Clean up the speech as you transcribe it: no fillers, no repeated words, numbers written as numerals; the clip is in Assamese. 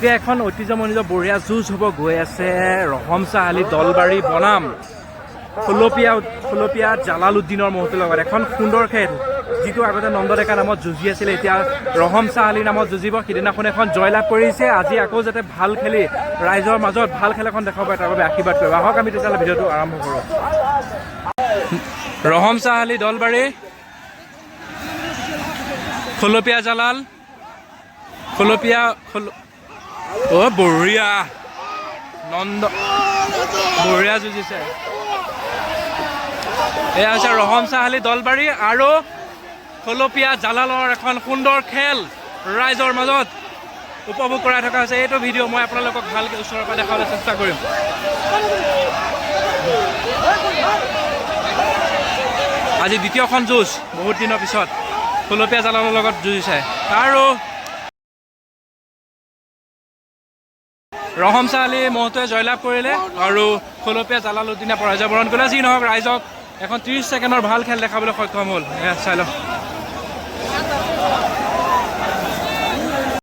এতিয়া এখন ঐতিহ্যমণ্ডিত বঢ়িয়া যুঁজ হ'ব গৈ আছে ৰহম চাহালি দলবাৰী বনাম ফুলপীয়া জালালুদ্দিনৰ মহটোৰ লগত এখন সুন্দৰ খেল যিটো আগতে নন্দ ডেকা নামত যুঁজি আছিলে এতিয়া ৰহম চাহালিৰ নামত যুঁজিব সিদিনাখন এখন জয়লাভ কৰিছে আজি আকৌ যাতে ভাল খেলি ৰাইজৰ মাজত ভাল খেল এখন দেখাব পাৰে তাৰ বাবে আশীৰ্বাদ কৰিব আহক আমি তেতিয়াহ'লে ভিডিঅ'টো আৰম্ভ কৰোঁ ৰহম চাহালি দলবাৰী ফুলপীয়া জালাল বঢ়িয়া নন্দ বঢ়িয়া যুঁজিছে এয়া হৈছে ৰহম চাহালি দলবাৰী আৰু ফুলপীয়া জালালৰ এখন সুন্দৰ খেল ৰাইজৰ মাজত উপভোগ কৰাই থকা হৈছে এইটো ভিডিঅ' মই আপোনালোকক ভালকৈ ওচৰৰ পৰা দেখাবলৈ চেষ্টা কৰিম আজি দ্বিতীয়খন যুঁজ বহুত দিনৰ পিছত ফুলপীয়া জালালৰ লগত যুঁজিছে আৰু ৰহম চাহালি মহটোৱে জয়লাভ কৰিলে আৰু ফুলপীয়া জালালুদ্দিনে পৰাজয় বৰণ কৰিলে যি নহওক ৰাইজক এখন 30 ছেকেণ্ডৰ ভাল খেল দেখাবলৈ সক্ষম হ'ল চাই লওক